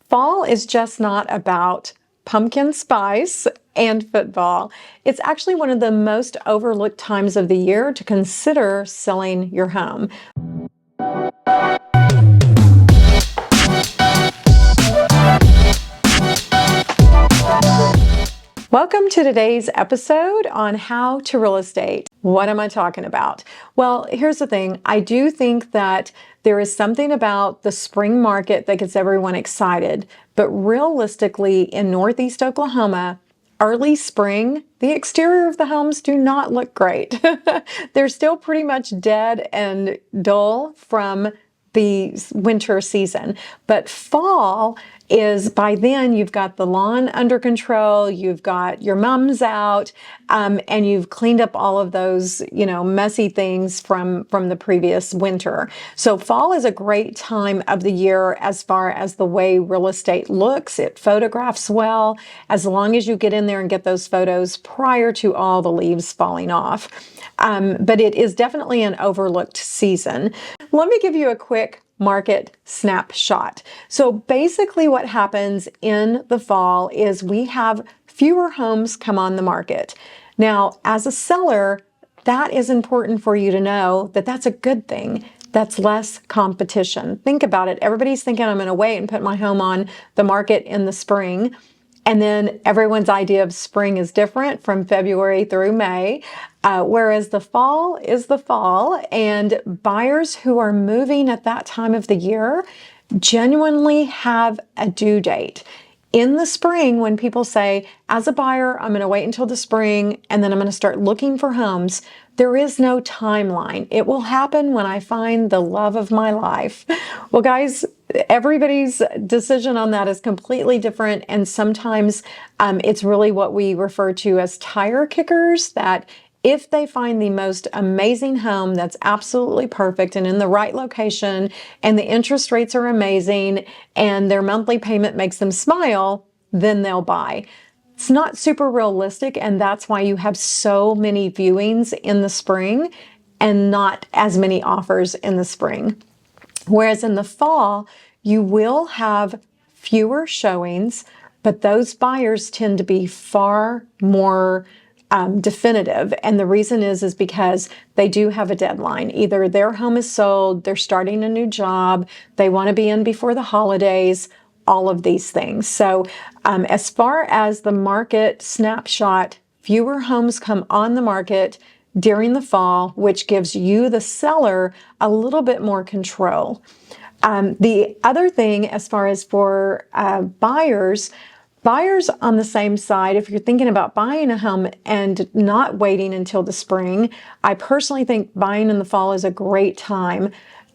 Fall is just not about pumpkin spice and football. It's actually one of the most overlooked times of the year to consider selling your home. Welcome to today's episode on how to real estate. What am I talking about? Well, here's the thing. I do think that there is something about the spring market that gets everyone excited, but realistically in Northeast Oklahoma, early spring, the exterior of the homes do not look great. They're still pretty much dead and dull from the winter season, but fall is, by then you've got the lawn under control, you've got your mums out, and you've cleaned up all of those, messy things from the previous winter. So fall is a great time of the year as far as the way real estate looks. It photographs well, as long as you get in there and get those photos prior to all the leaves falling off. But it is definitely an overlooked season. Let me give you a quick market snapshot. So basically what happens in the fall is we have fewer homes come on the market. Now, as a seller, that is important for you to know that that's a good thing. That's less competition. Think about it. Everybody's thinking I'm going to wait and put my home on the market in the spring. And then everyone's idea of spring is different from February through May, whereas the fall is the fall, and buyers who are moving at that time of the year genuinely have a due date. In the spring, when people say, as a buyer, I'm going to wait until the spring and then I'm going to start looking for homes, there is no timeline. It will happen when I find the love of my life. Well, guys, everybody's decision on that is completely different. And sometimes it's really what we refer to as tire kickers, that if they find the most amazing home that's absolutely perfect and in the right location, and the interest rates are amazing, and their monthly payment makes them smile, then they'll buy. It's not super realistic, and that's why you have so many viewings in the spring and not as many offers in the spring. Whereas in the fall, you will have fewer showings, but those buyers tend to be far more definitive. And the reason is because they do have a deadline. Either their home is sold, they're starting a new job, they want to be in before the holidays, all of these things. So as far as the market snapshot, fewer homes come on the market during the fall, which gives you, the seller, a little bit more control. The other thing, as far as for buyers on the same side, if you're thinking about buying a home and not waiting until the spring, I personally think buying in the fall is a great time.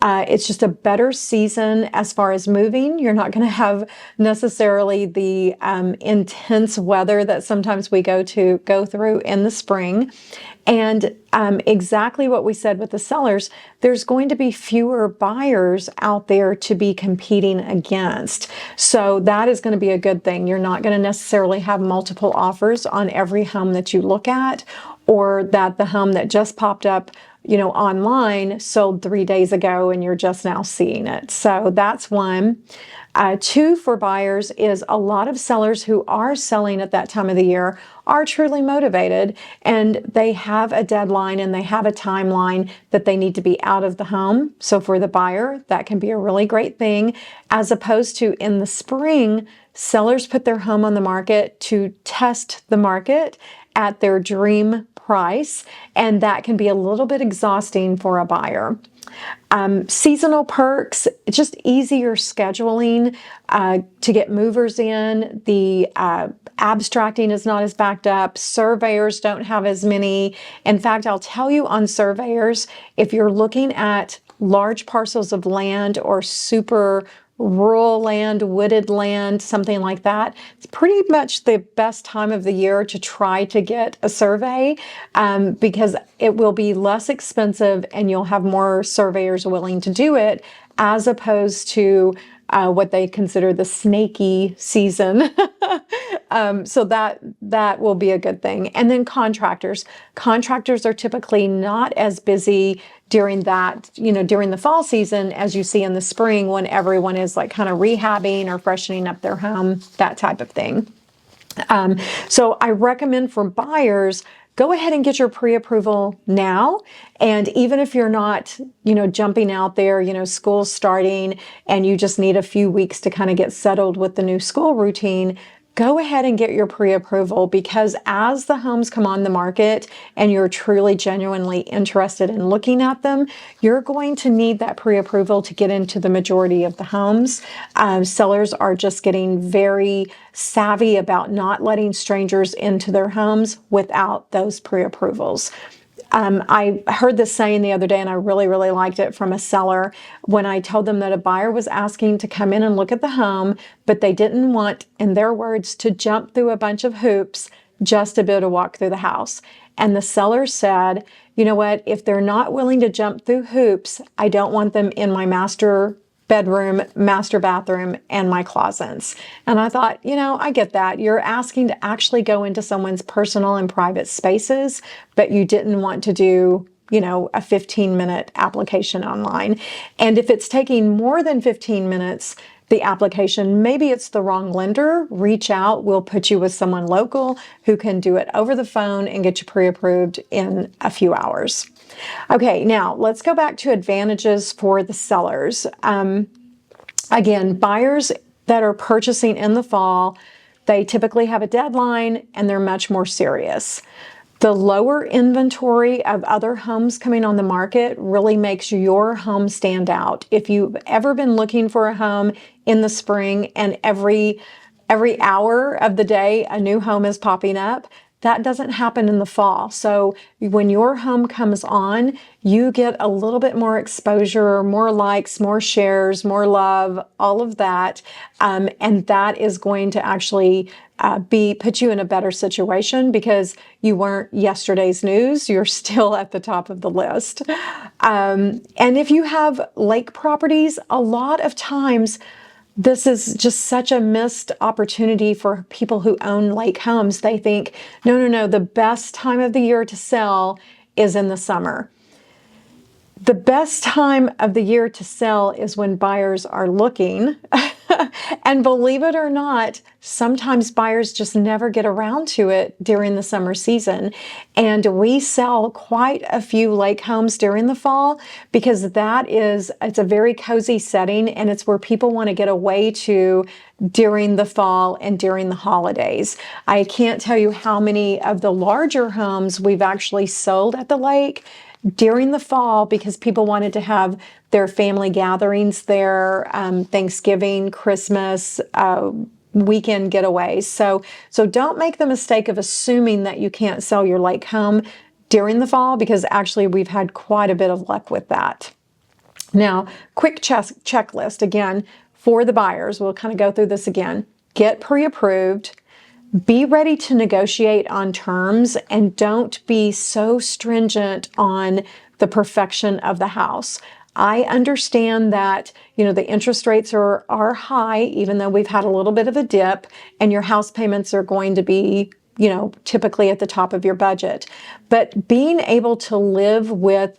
It's just a better season as far as moving. You're not going to have necessarily the intense weather that sometimes we go through in the spring. And exactly what we said with the sellers, there's going to be fewer buyers out there to be competing against. So that is going to be a good thing. You're not going to necessarily have multiple offers on every home that you look at, or that the home that just popped up online sold 3 days ago and you're just now seeing it. So that's one. Two, for buyers, is a lot of sellers who are selling at that time of the year are truly motivated, and they have a deadline and they have a timeline that they need to be out of the home. So for the buyer, that can be a really great thing, as opposed to in the spring, sellers put their home on the market to test the market at their dream price, and that can be a little bit exhausting for a buyer. Seasonal perks, just easier scheduling to get movers in. The abstracting is not as backed up. Surveyors don't have as many. In fact, I'll tell you, on surveyors, if you're looking at large parcels of land or super rural land, wooded land, something like that, it's pretty much the best time of the year to try to get a survey, because it will be less expensive and you'll have more surveyors willing to do it, as opposed to what they consider the snaky season So that will be a good thing. And then contractors. Contractors are typically not as busy during that, during the fall season as you see in the spring when everyone is like kind of rehabbing or freshening up their home, that type of thing. So I recommend for buyers, go ahead and get your pre-approval now. And even if you're not, jumping out there, school's starting and you just need a few weeks to kind of get settled with the new school routine, go ahead and get your pre-approval, because as the homes come on the market and you're truly genuinely interested in looking at them, you're going to need that pre-approval to get into the majority of the homes. Sellers are just getting very savvy about not letting strangers into their homes without those pre-approvals. I heard this saying the other day, and I really, really liked it from a seller when I told them that a buyer was asking to come in and look at the home, but they didn't want, in their words, to jump through a bunch of hoops just to be able to walk through the house. And the seller said, you know what, if they're not willing to jump through hoops, I don't want them in my master bedroom, master bathroom, and my closets. And I thought, I get that. You're asking to actually go into someone's personal and private spaces, but you didn't want to do, a 15-minute application online. And if it's taking more than 15 minutes, the application, maybe it's the wrong lender, reach out. We'll put you with someone local who can do it over the phone and get you pre-approved in a few hours. Okay, now let's go back to advantages for the sellers. Again, buyers that are purchasing in the fall, they typically have a deadline and they're much more serious. The lower inventory of other homes coming on the market really makes your home stand out. If you've ever been looking for a home in the spring and every hour of the day a new home is popping up, that doesn't happen in the fall. So when your home comes on, you get a little bit more exposure, more likes, more shares, more love, all of that. And that is going to actually put you in a better situation because you weren't yesterday's news. You're still at the top of the list. And if you have lake properties, a lot of times this is just such a missed opportunity for people who own lake homes. They think, no, the best time of the year to sell is in the summer. The best time of the year to sell is when buyers are looking. And believe it or not, sometimes buyers just never get around to it during the summer season. And we sell quite a few lake homes during the fall because it's a very cozy setting and it's where people want to get away to during the fall and during the holidays. I can't tell you how many of the larger homes we've actually sold at the lake during the fall because people wanted to have their family gatherings there, Thanksgiving, Christmas, weekend getaways. So don't make the mistake of assuming that you can't sell your lake home during the fall because actually we've had quite a bit of luck with that. Now, quick checklist again for the buyers. We'll kind of go through this again. Get pre-approved. Be ready to negotiate on terms and don't be so stringent on the perfection of the house. I understand that, the interest rates are high, even though we've had a little bit of a dip, and your house payments are going to be, typically at the top of your budget. But being able to live with,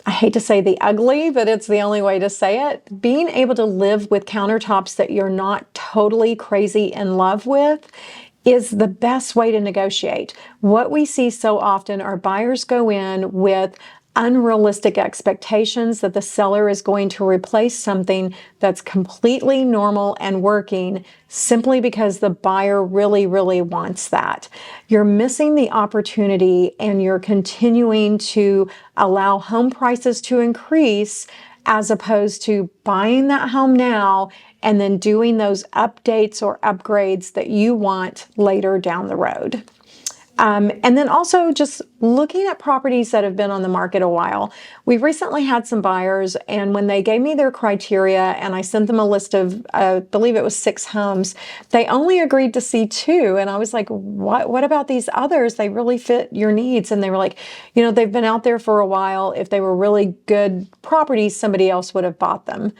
I hate to say the ugly, but it's the only way to say it. Being able to live with countertops that you're not totally crazy in love with is the best way to negotiate. What we see so often are buyers go in with unrealistic expectations that the seller is going to replace something that's completely normal and working simply because the buyer really, really wants that. You're missing the opportunity and you're continuing to allow home prices to increase as opposed to buying that home now and then doing those updates or upgrades that you want later down the road. And then also just looking at properties that have been on the market a while. We recently had some buyers, and when they gave me their criteria and I sent them a list of, I believe it was 6 homes, they only agreed to see 2. And I was like, what about these others? They really fit your needs. And they were like, they've been out there for a while. If they were really good properties, somebody else would have bought them.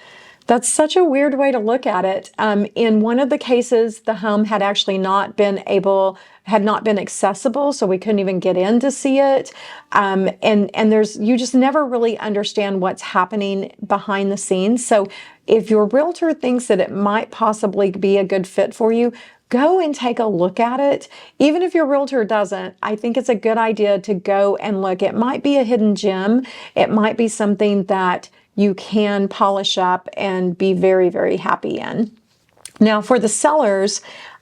That's such a weird way to look at it. In one of the cases, the home had actually had not been accessible, so we couldn't even get in to see it. And you just never really understand what's happening behind the scenes. So if your realtor thinks that it might possibly be a good fit for you, go and take a look at it. Even if your realtor doesn't, I think it's a good idea to go and look. It might be a hidden gem. It might be something that you can polish up and be very, very happy in. Now, for the sellers,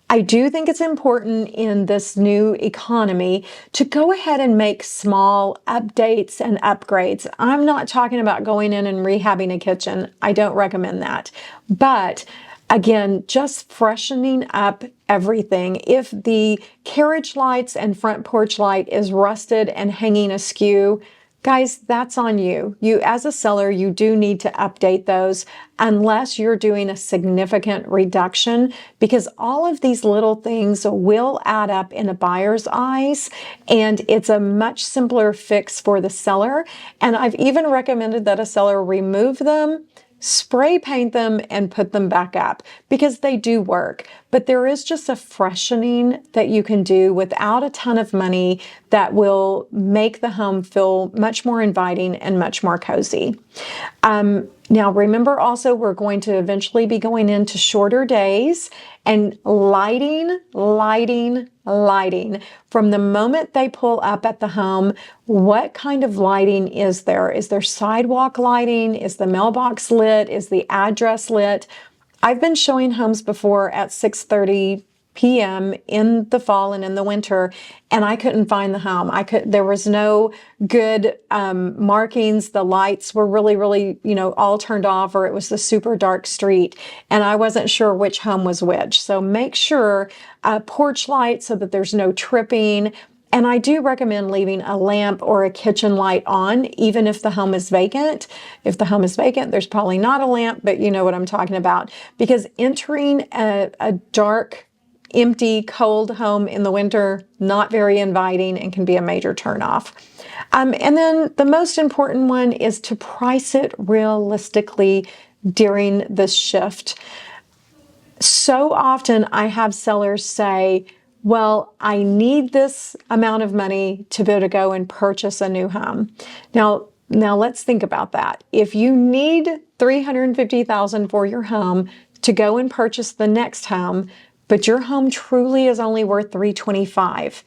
I do think it's important in this new economy to go ahead and make small updates and upgrades. I'm not talking about going in and rehabbing a kitchen. I don't recommend that. But again, just freshening up everything. If the carriage lights and front porch light is rusted and hanging askew, guys, that's on you. You, as a seller, you do need to update those unless you're doing a significant reduction, because all of these little things will add up in a buyer's eyes, and it's a much simpler fix for the seller. And I've even recommended that a seller remove them, spray paint them, and put them back up, because they do work. But there is just a freshening that you can do without a ton of money that will make the home feel much more inviting and much more cozy. Now, remember also, we're going to eventually be going into shorter days, and lighting. From the moment they pull up at the home, what kind of lighting is there? Is there sidewalk lighting? Is the mailbox lit? Is the address lit? I've been showing homes before at 6:30 p.m. in the fall and in the winter, and I couldn't find the home. There was no good markings. The lights were really, all turned off, or it was the super dark street, and I wasn't sure which home was which. So make sure porch light so that there's no tripping. And I do recommend leaving a lamp or a kitchen light on, even if the home is vacant. If the home is vacant, there's probably not a lamp, but you know what I'm talking about. Because entering a dark, empty, cold home in the winter, not very inviting, and can be a major turnoff. And then the most important one is to price it realistically during this shift. So often I have sellers say, well, I need this amount of money to be able to go and purchase a new home. Now let's think about that. If you need $350,000 for your home to go and purchase the next home, but your home truly is only worth $325,000,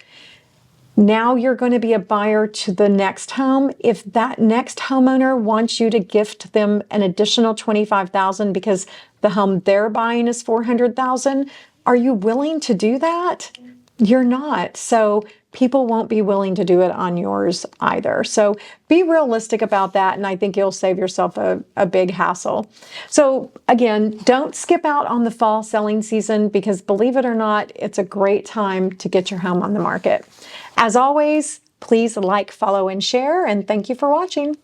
now you're going to be a buyer to the next home. If that next homeowner wants you to gift them an additional $25,000 because the home they're buying is $400,000, are you willing to do that? You're not. So people won't be willing to do it on yours either. So be realistic about that, and I think you'll save yourself a big hassle. So again, don't skip out on the fall selling season, because believe it or not, it's a great time to get your home on the market. As always, please like, follow, and share, and thank you for watching.